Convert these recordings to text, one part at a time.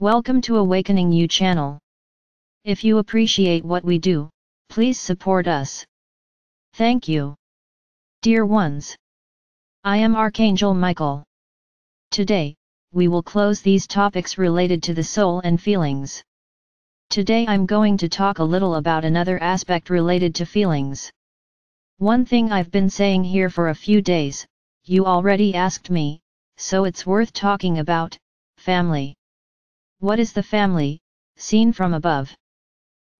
Welcome to Awakening You channel. If you appreciate what we do, please support us. Thank you. Dear ones, I am Archangel Michael. Today, we will close these topics related to the soul and feelings. Today I'm going to talk a little about another aspect related to feelings. One thing I've been saying here for a few days, you already asked me, so it's worth talking about: family. What is the family, seen from above?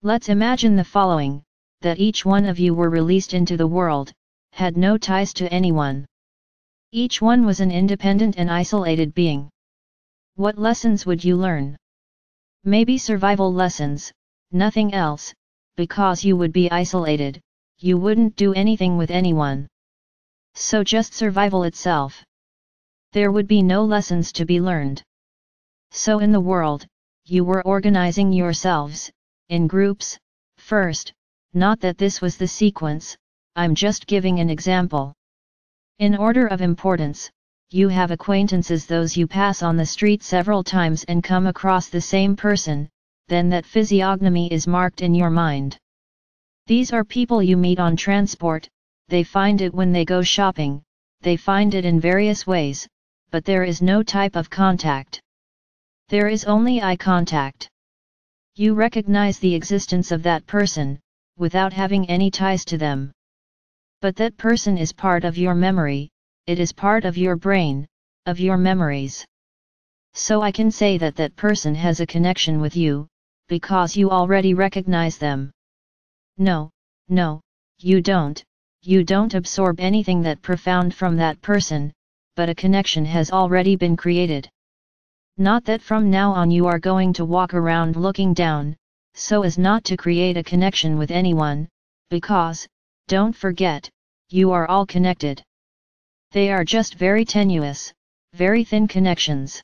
Let's imagine the following: that each one of you were released into the world, had no ties to anyone. Each one was an independent and isolated being. What lessons would you learn? Maybe survival lessons, nothing else, because you would be isolated, you wouldn't do anything with anyone. So just survival itself. There would be no lessons to be learned. So in the world, you were organizing yourselves, in groups, first, not that this was the sequence, I'm just giving an example. In order of importance, you have acquaintances, those you pass on the street several times and come across the same person, then that physiognomy is marked in your mind. These are people you meet on transport, they find it when they go shopping, they find it in various ways, but there is no type of contact. There is only eye contact. You recognize the existence of that person, without having any ties to them. But that person is part of your memory, it is part of your brain, of your memories. So I can say that that person has a connection with you, because you already recognize them. No, you don't absorb anything that profound from that person, but a connection has already been created. Not that from now on you are going to walk around looking down, so as not to create a connection with anyone, because, don't forget, you are all connected. They are just very tenuous, very thin connections.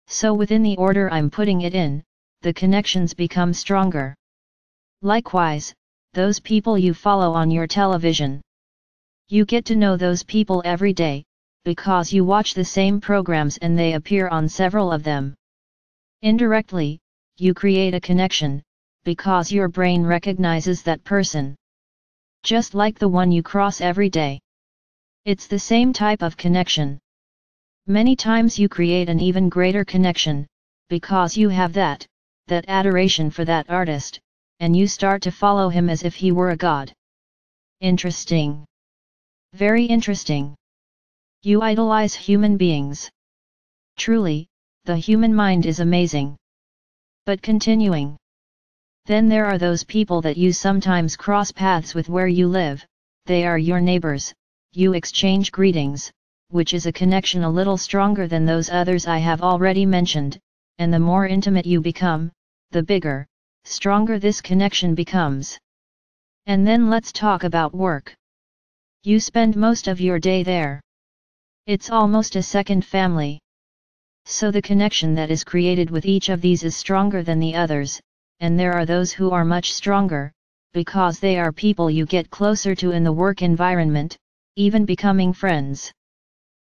So within the order I'm putting it in, the connections become stronger. Likewise, those people you follow on your television. You get to know those people every day, because you watch the same programs and they appear on several of them. Indirectly, you create a connection, because your brain recognizes that person. Just like the one you cross every day. It's the same type of connection. Many times you create an even greater connection, because you have that adoration for that artist, and you start to follow him as if he were a god. Interesting. Very interesting. You idolize human beings. Truly, the human mind is amazing. But continuing. Then there are those people that you sometimes cross paths with where you live, they are your neighbors, you exchange greetings, which is a connection a little stronger than those others I have already mentioned, and the more intimate you become, the bigger, stronger this connection becomes. And then let's talk about work. You spend most of your day there. It's almost a second family. So the connection that is created with each of these is stronger than the others, and there are those who are much stronger, because they are people you get closer to in the work environment, even becoming friends.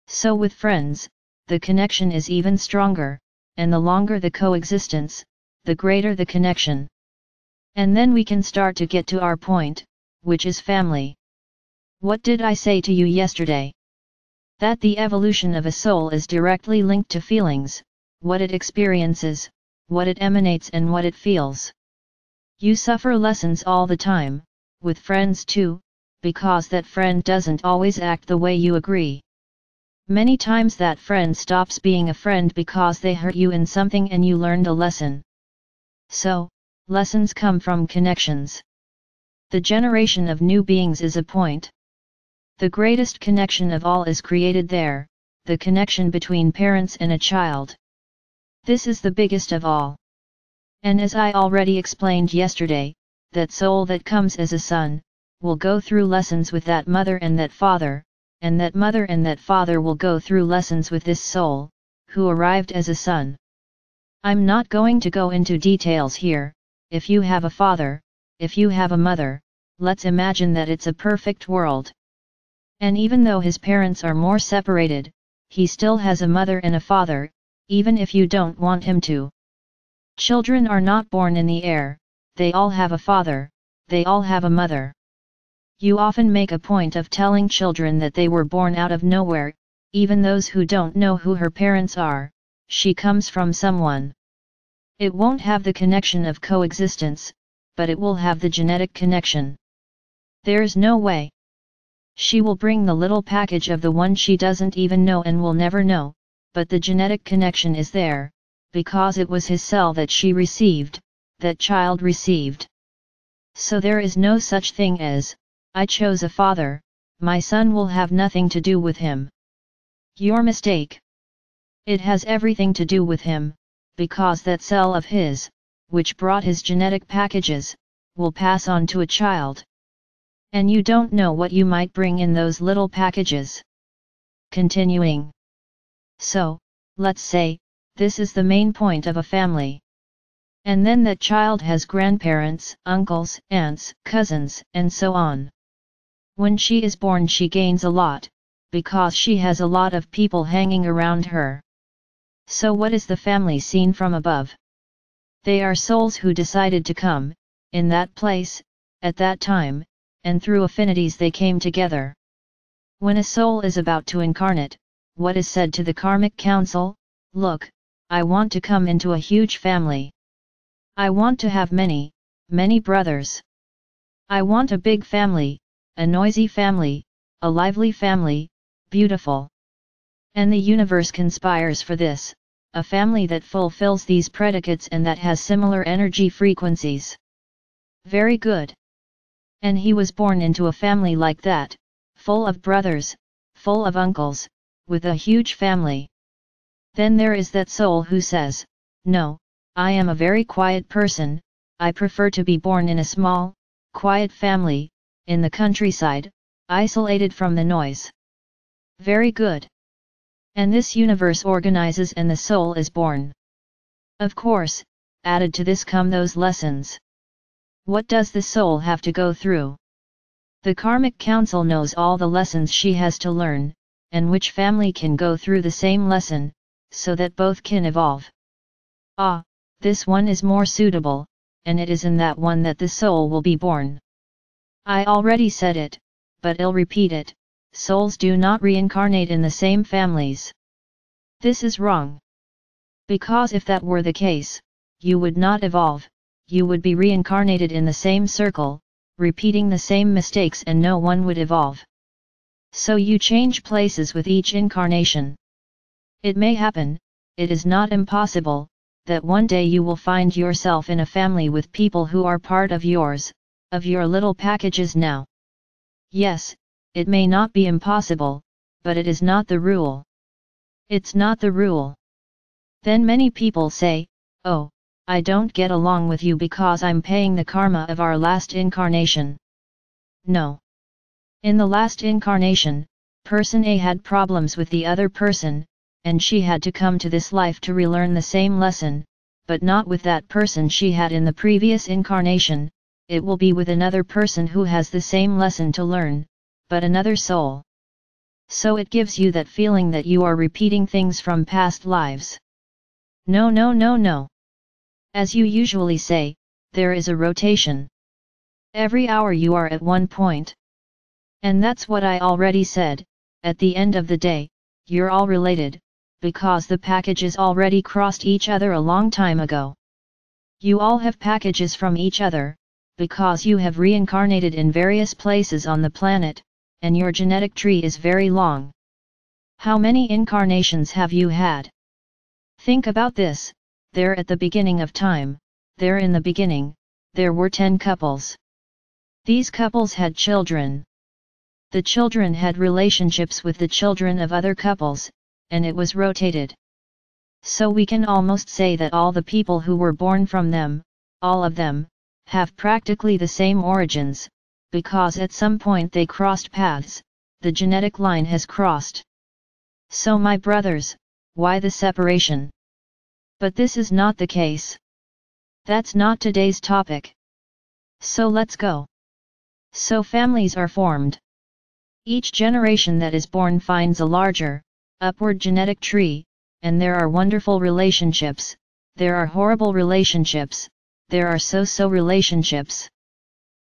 So with friends, the connection is even stronger, and the longer the coexistence, the greater the connection. And then we can start to get to our point, which is family. What did I say to you yesterday? That the evolution of a soul is directly linked to feelings, what it experiences, what it emanates and what it feels. You suffer lessons all the time, with friends too, because that friend doesn't always act the way you agree. Many times that friend stops being a friend because they hurt you in something and you learned a lesson. So, lessons come from connections. The generation of new beings is a point. The greatest connection of all is created there, the connection between parents and a child. This is the biggest of all. And as I already explained yesterday, that soul that comes as a son, will go through lessons with that mother and that father, and that mother and that father will go through lessons with this soul, who arrived as a son. I'm not going to go into details here. If you have a father, if you have a mother, let's imagine that it's a perfect world. And even though his parents are more separated, he still has a mother and a father, even if you don't want him to. Children are not born in the air, they all have a father, they all have a mother. You often make a point of telling children that they were born out of nowhere, even those who don't know who her parents are, she comes from someone. It won't have the connection of coexistence, but it will have the genetic connection. There's no way. She will bring the little package of the one she doesn't even know and will never know, but the genetic connection is there, because it was his cell that she received, that child received. So there is no such thing as, I chose a father, my son will have nothing to do with him. Your mistake. It has everything to do with him, because that cell of his, which brought his genetic packages, will pass on to a child. And you don't know what you might bring in those little packages. Continuing. So, let's say, this is the main point of a family. And then that child has grandparents, uncles, aunts, cousins, and so on. When she is born she gains a lot, because she has a lot of people hanging around her. So what is the family seen from above? They are souls who decided to come, in that place, at that time, and through affinities they came together. When a soul is about to incarnate, what is said to the karmic council? Look, I want to come into a huge family. I want to have many, many brothers. I want a big family, a noisy family, a lively family, beautiful. And the universe conspires for this, a family that fulfills these predicates and that has similar energy frequencies. Very good. And he was born into a family like that, full of brothers, full of uncles, with a huge family. Then there is that soul who says, no, I am a very quiet person, I prefer to be born in a small, quiet family, in the countryside, isolated from the noise. Very good. And this universe organizes and the soul is born. Of course, added to this come those lessons. What does the soul have to go through? The karmic council knows all the lessons she has to learn, and which family can go through the same lesson, so that both can evolve. Ah, this one is more suitable, and it is in that one that the soul will be born. I already said it, but I'll repeat it, souls do not reincarnate in the same families. This is wrong. Because if that were the case, you would not evolve, you would be reincarnated in the same circle, repeating the same mistakes and no one would evolve. So you change places with each incarnation. It may happen, it is not impossible, that one day you will find yourself in a family with people who are part of yours, of your little packages now. Yes, it may not be impossible, but it is not the rule. It's not the rule. Then many people say, oh, I don't get along with you because I'm paying the karma of our last incarnation. No. In the last incarnation, person A had problems with the other person, and she had to come to this life to relearn the same lesson, but not with that person she had in the previous incarnation, it will be with another person who has the same lesson to learn, but another soul. So it gives you that feeling that you are repeating things from past lives. No, no, no, no. As you usually say, there is a rotation. Every hour you are at one point. And that's what I already said, at the end of the day, you're all related, because the packages already crossed each other a long time ago. You all have packages from each other, because you have reincarnated in various places on the planet, and your genetic tree is very long. How many incarnations have you had? Think about this, there at the beginning of time, there in the beginning, there were 10 couples. These couples had children. The children had relationships with the children of other couples, and it was rotated. So we can almost say that all the people who were born from them, all of them, have practically the same origins, because at some point they crossed paths, the genetic line has crossed. So my brothers, why the separation? But this is not the case. That's not today's topic. So let's go. So families are formed. Each generation that is born finds a larger, upward genetic tree, and there are wonderful relationships, there are horrible relationships, there are so-so relationships.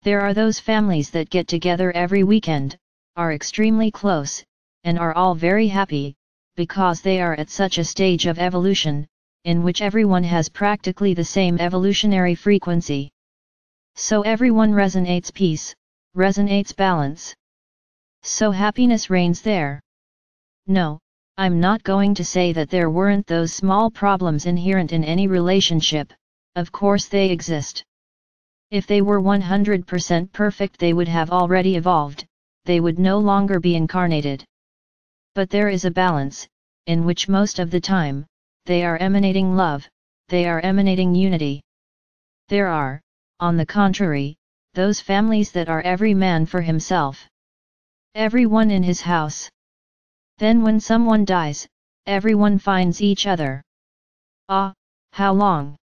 There are those families that get together every weekend, are extremely close, and are all very happy, because they are at such a stage of evolution, in which everyone has practically the same evolutionary frequency. So everyone resonates peace, resonates balance. So happiness reigns there. No, I'm not going to say that there weren't those small problems inherent in any relationship, of course they exist. If they were 100% perfect they would have already evolved, they would no longer be incarnated. But there is a balance, in which most of the time, they are emanating love, they are emanating unity. There are, on the contrary, those families that are every man for himself. Everyone in his house. Then when someone dies, everyone finds each other. Ah, how long?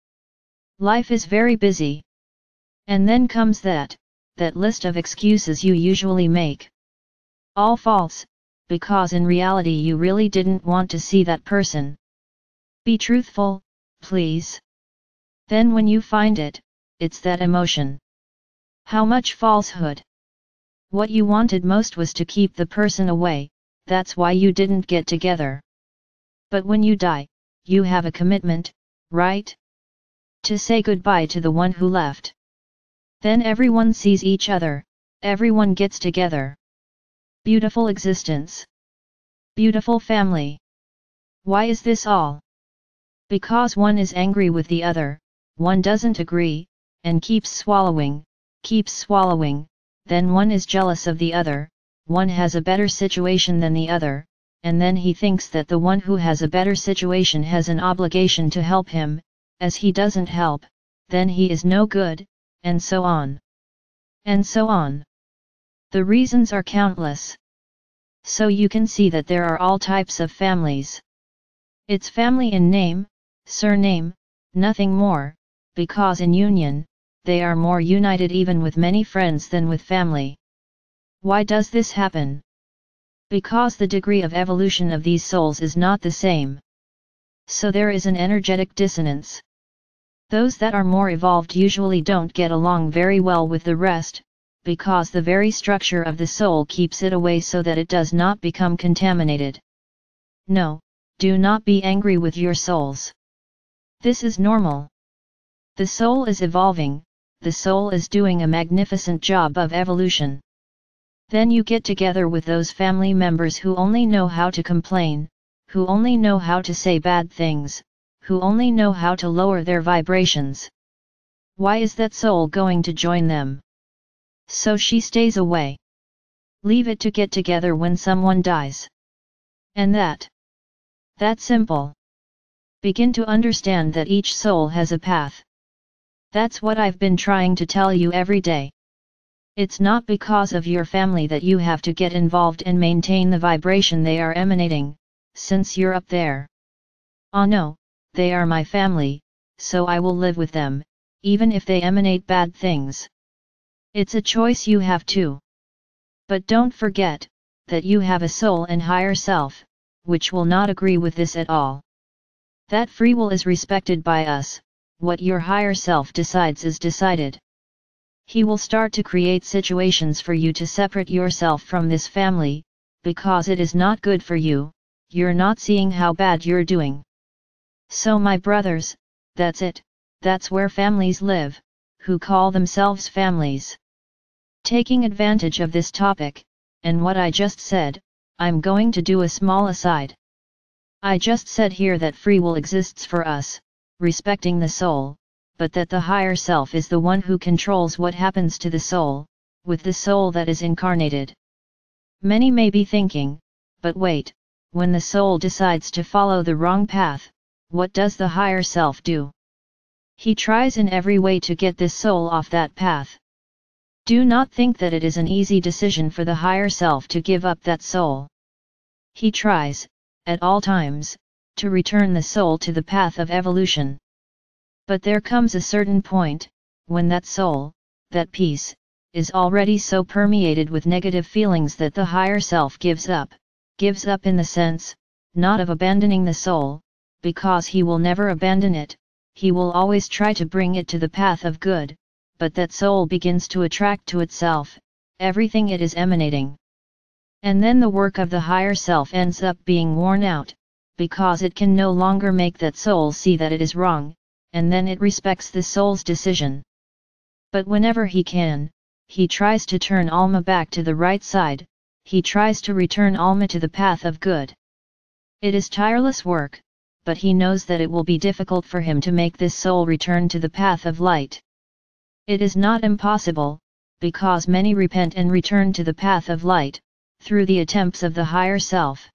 Life is very busy. And then comes that list of excuses you usually make. All false, because in reality you really didn't want to see that person. Be truthful, please. Then when you find it, it's that emotion. How much falsehood? What you wanted most was to keep the person away, that's why you didn't get together. But when you die, you have a commitment, right? To say goodbye to the one who left. Then everyone sees each other, everyone gets together. Beautiful existence. Beautiful family. Why is this all? Because one is angry with the other, one doesn't agree, and keeps swallowing, then one is jealous of the other, one has a better situation than the other, and then he thinks that the one who has a better situation has an obligation to help him, as he doesn't help, then he is no good, and so on. And so on. The reasons are countless. So you can see that there are all types of families. It's family in name, surname, nothing more, because in union, they are more united even with many friends than with family. Why does this happen? Because the degree of evolution of these souls is not the same. So there is an energetic dissonance. Those that are more evolved usually don't get along very well with the rest, because the very structure of the soul keeps it away so that it does not become contaminated. No, do not be angry with your souls. This is normal. The soul is evolving, the soul is doing a magnificent job of evolution. Then you get together with those family members who only know how to complain, who only know how to say bad things, who only know how to lower their vibrations. Why is that soul going to join them? So she stays away. Leave it to get together when someone dies. And that simple. Begin to understand that each soul has a path. That's what I've been trying to tell you every day. It's not because of your family that you have to get involved and maintain the vibration they are emanating, since you're up there. Oh no, they are my family, so I will live with them, even if they emanate bad things. It's a choice you have too. But don't forget, that you have a soul and higher self, which will not agree with this at all. That free will is respected by us, what your higher self decides is decided. He will start to create situations for you to separate yourself from this family, because it is not good for you, you're not seeing how bad you're doing. So my brothers, that's it, that's where families live, who call themselves families. Taking advantage of this topic, and what I just said, I'm going to do a small aside. I just said here that free will exists for us, respecting the soul, but that the higher self is the one who controls what happens to the soul, with the soul that is incarnated. Many may be thinking, but wait, when the soul decides to follow the wrong path, what does the higher self do? He tries in every way to get this soul off that path. Do not think that it is an easy decision for the higher self to give up that soul. He tries, at all times, to return the soul to the path of evolution. But there comes a certain point, when that soul, that peace, is already so permeated with negative feelings that the higher self gives up in the sense, not of abandoning the soul, because he will never abandon it, he will always try to bring it to the path of good, but that soul begins to attract to itself everything it is emanating. And then the work of the higher self ends up being worn out, because it can no longer make that soul see that it is wrong, and then it respects the soul's decision. But whenever he can, he tries to turn Alma back to the right side, he tries to return Alma to the path of good. It is tireless work, but he knows that it will be difficult for him to make this soul return to the path of light. It is not impossible, because many repent and return to the path of light, through the attempts of the higher self.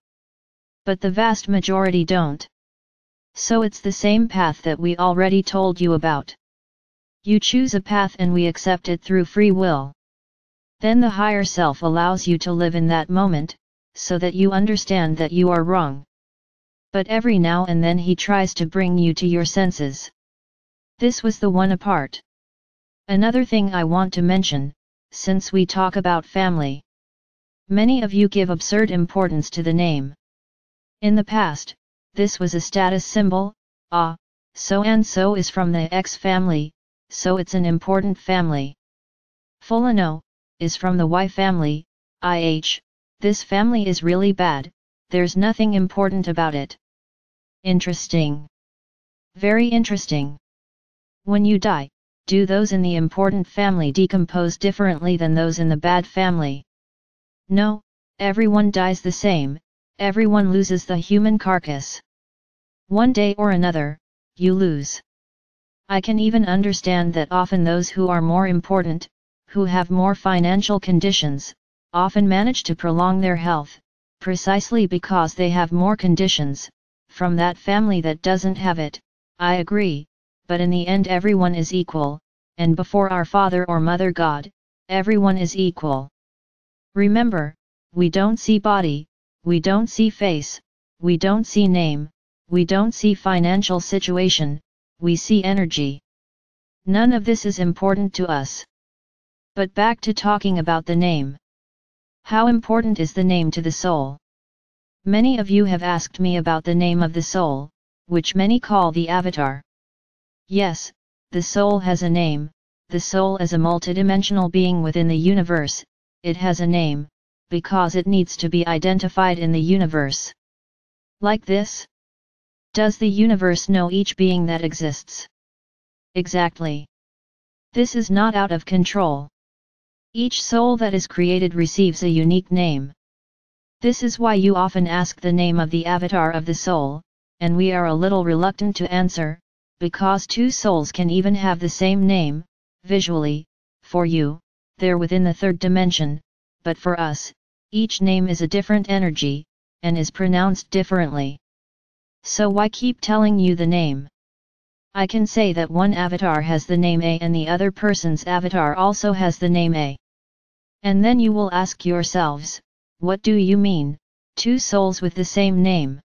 But the vast majority don't. So it's the same path that we already told you about. You choose a path and we accept it through free will. Then the higher self allows you to live in that moment, so that you understand that you are wrong. But every now and then he tries to bring you to your senses. This was the one apart. Another thing I want to mention, since we talk about family. Many of you give absurd importance to the name. In the past, this was a status symbol, so and so is from the X family, so it's an important family. Fulano is from the Y family, this family is really bad, there's nothing important about it. Interesting. Very interesting. When you die, do those in the important family decompose differently than those in the bad family? No, everyone dies the same, everyone loses the human carcass. One day or another, you lose. I can even understand that often those who are more important, who have more financial conditions, often manage to prolong their health, precisely because they have more conditions, from that family that doesn't have it. I agree, but in the end everyone is equal, and before our Father or Mother God, everyone is equal. Remember, we don't see body, we don't see face, we don't see name, we don't see financial situation, we see energy. None of this is important to us. But back to talking about the name. How important is the name to the soul? Many of you have asked me about the name of the soul, which many call the avatar. Yes, the soul has a name, the soul is a multidimensional being within the universe, it has a name, because it needs to be identified in the universe. Like this? Does the universe know each being that exists? Exactly. This is not out of control. Each soul that is created receives a unique name. This is why you often ask the name of the avatar of the soul, and we are a little reluctant to answer, because two souls can even have the same name, visually, for you, they're within the third dimension, but for us, each name is a different energy, and is pronounced differently. So why keep telling you the name? I can say that one avatar has the name A and the other person's avatar also has the name A. And then you will ask yourselves, what do you mean, two souls with the same name?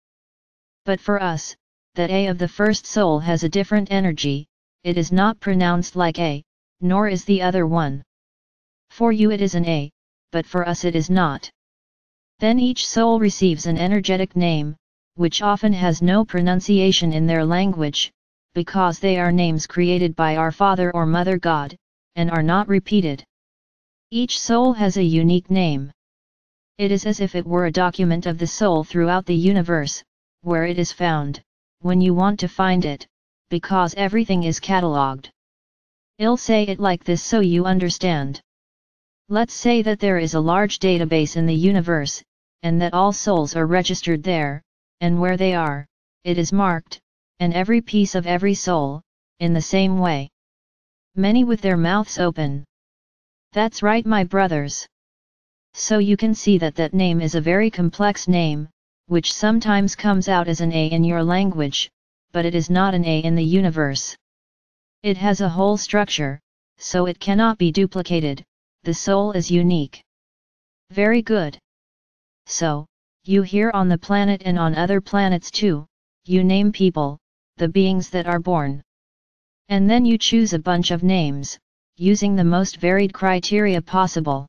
But for us, that A of the first soul has a different energy, it is not pronounced like A, nor is the other one. For you it is an A, but for us it is not. Then each soul receives an energetic name, which often has no pronunciation in their language, because they are names created by our Father or Mother God, and are not repeated. Each soul has a unique name. It is as if it were a document of the soul throughout the universe, where it is found, when you want to find it, because everything is catalogued. I'll say it like this so you understand. Let's say that there is a large database in the universe, and that all souls are registered there, and where they are, it is marked, and every piece of every soul, in the same way. Many with their mouths open. That's right, my brothers. So you can see that that name is a very complex name, which sometimes comes out as an A in your language, but it is not an A in the universe. It has a whole structure, so it cannot be duplicated, the soul is unique. Very good. So, you here on the planet and on other planets too, you name people, the beings that are born. And then you choose a bunch of names, using the most varied criteria possible.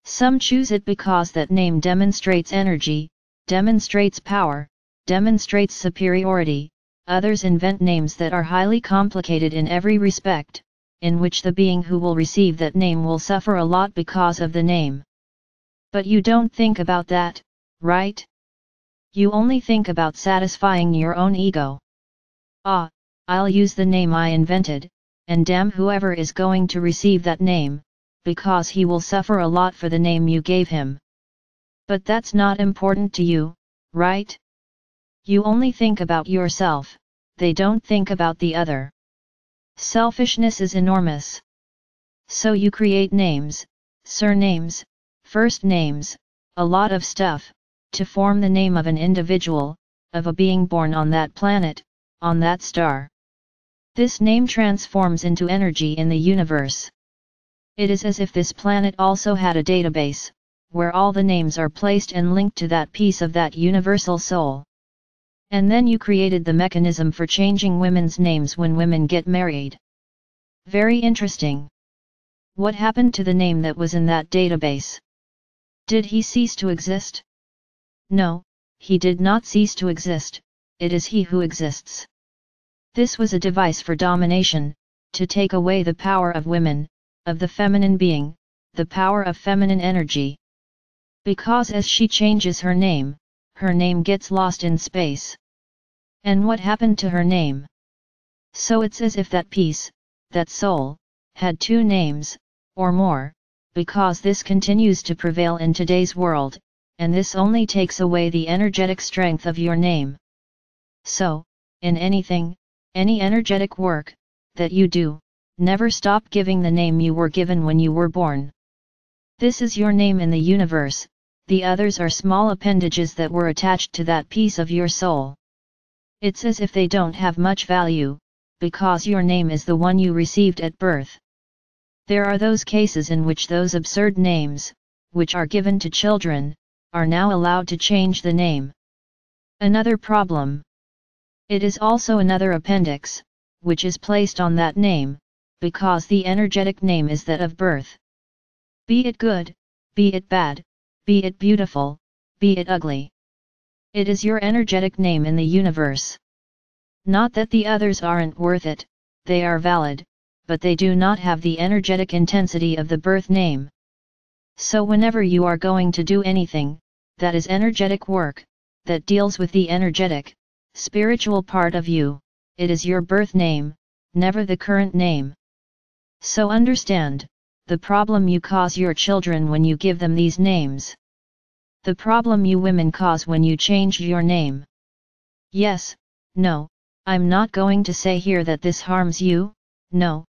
Some choose it because that name demonstrates energy, demonstrates power, demonstrates superiority, others invent names that are highly complicated in every respect, in which the being who will receive that name will suffer a lot because of the name. But you don't think about that, right? You only think about satisfying your own ego. Ah, I'll use the name I invented, and damn whoever is going to receive that name, because he will suffer a lot for the name you gave him. But that's not important to you, right? You only think about yourself, they don't think about the other. Selfishness is enormous. So you create names, surnames, first names, a lot of stuff, to form the name of an individual, of a being born on that planet, on that star. This name transforms into energy in the universe. It is as if this planet also had a database, where all the names are placed and linked to that piece of that universal soul. And then you created the mechanism for changing women's names when women get married. Very interesting. What happened to the name that was in that database? Did he cease to exist? No, he did not cease to exist, it is he who exists. This was a device for domination, to take away the power of women, of the feminine being, the power of feminine energy. Because as she changes her name gets lost in space. And what happened to her name? So it's as if that piece, that soul, had two names, or more, because this continues to prevail in today's world, and this only takes away the energetic strength of your name. So, in anything, any energetic work, that you do, never stop giving the name you were given when you were born. This is your name in the universe, the others are small appendages that were attached to that piece of your soul. It's as if they don't have much value, because your name is the one you received at birth. There are those cases in which those absurd names, which are given to children, are now allowed to change the name. Another problem. It is also another appendix, which is placed on that name, because the energetic name is that of birth. Be it good, be it bad, be it beautiful, be it ugly. It is your energetic name in the universe. Not that the others aren't worth it, they are valid, but they do not have the energetic intensity of the birth name. So whenever you are going to do anything, that is energetic work, that deals with the energetic, spiritual part of you, it is your birth name, never the current name. So understand, the problem you cause your children when you give them these names. The problem you women cause when you change your name. Yes, no, I'm not going to say here that this harms you, no,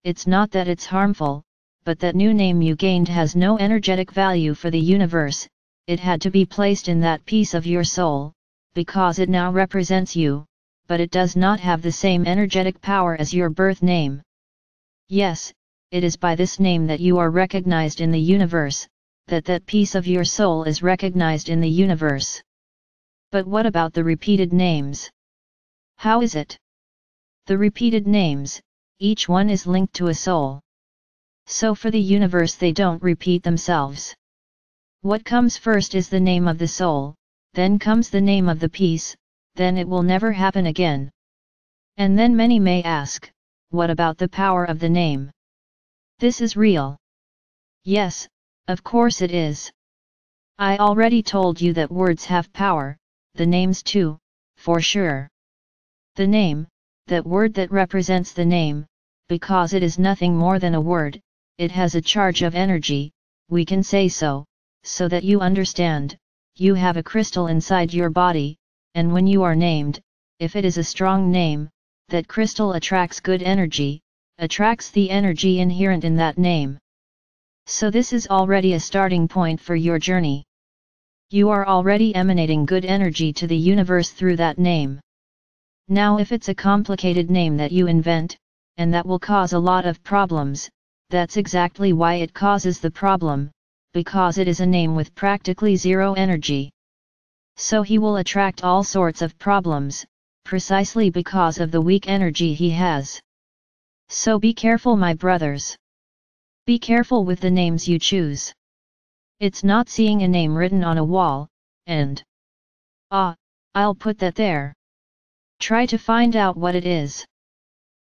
it's not that it's harmful, but that new name you gained has no energetic value for the universe, it had to be placed in that piece of your soul, because it now represents you, but it does not have the same energetic power as your birth name. Yes, it is by this name that you are recognized in the universe, that piece of your soul is recognized in the universe. But what about the repeated names? How is it? The repeated names, each one is linked to a soul. So for the universe they don't repeat themselves. What comes first is the name of the soul, then comes the name of the piece, then it will never happen again. And then many may ask, what about the power of the name? This is real. Yes, of course it is. I already told you that words have power, the names too, for sure. The name, that word that represents the name, because it is nothing more than a word, it has a charge of energy, we can say so that you understand, you have a crystal inside your body, and when you are named, if it is a strong name, that crystal attracts good energy, attracts the energy inherent in that name. So this is already a starting point for your journey. You are already emanating good energy to the universe through that name. Now if it's a complicated name that you invent, and that will cause a lot of problems, that's exactly why it causes the problem, because it is a name with practically zero energy. So he will attract all sorts of problems, precisely because of the weak energy he has. So be careful, my brothers. Be careful with the names you choose. It's not seeing a name written on a wall, and I'll put that there. Try to find out what it is.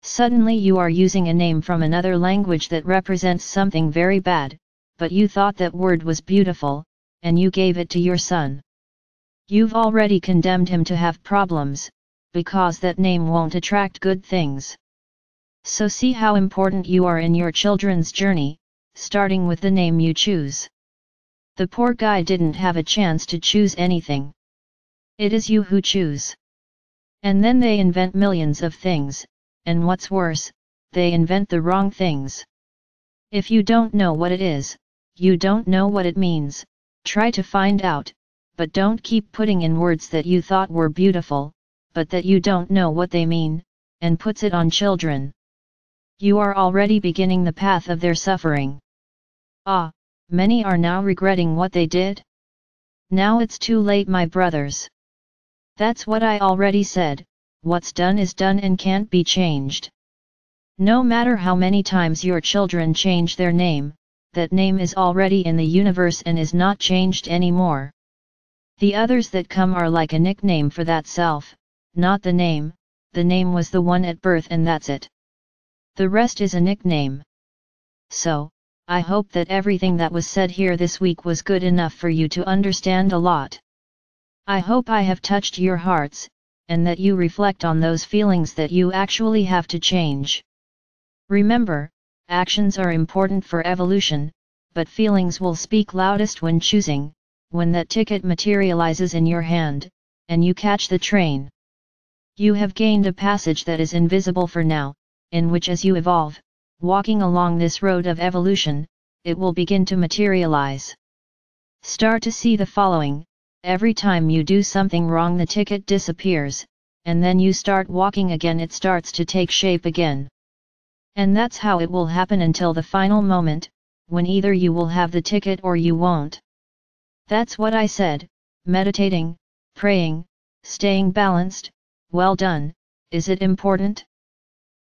Suddenly you are using a name from another language that represents something very bad, but you thought that word was beautiful, and you gave it to your son. You've already condemned him to have problems, because that name won't attract good things. So see how important you are in your children's journey, starting with the name you choose. The poor guy didn't have a chance to choose anything. It is you who choose. And then they invent millions of things, and what's worse, they invent the wrong things. If you don't know what it is, you don't know what it means, try to find out, but don't keep putting in words that you thought were beautiful, but that you don't know what they mean, and puts it on children. You are already beginning the path of their suffering. Many are now regretting what they did. Now it's too late, my brothers. That's what I already said, what's done is done and can't be changed. No matter how many times your children change their name, that name is already in the universe and is not changed anymore. The others that come are like a nickname for that self, not the name was the one at birth and that's it. The rest is a nickname. So, I hope that everything that was said here this week was good enough for you to understand a lot. I hope I have touched your hearts, and that you reflect on those feelings that you actually have to change. Remember, actions are important for evolution, but feelings will speak loudest when choosing, when that ticket materializes in your hand, and you catch the train. You have gained a passage that is invisible for now, in which as you evolve, walking along this road of evolution, it will begin to materialize. Start to see the following: every time you do something wrong the ticket disappears, and then you start walking again, it starts to take shape again. And that's how it will happen until the final moment, when either you will have the ticket or you won't. That's what I said, meditating, praying, staying balanced. Well done. Is it important?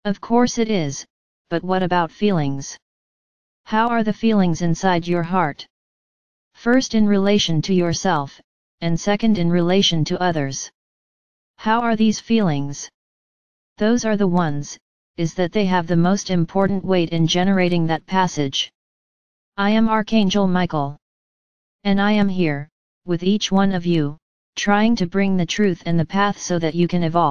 Of course it is, but what about feelings? How are the feelings inside your heart? First in relation to yourself, and second in relation to others. How are these feelings? Those are the ones, is that they have the most important weight in generating that passage. I am Archangel Michael. And I am here, with each one of you, trying to bring the truth and the path so that you can evolve.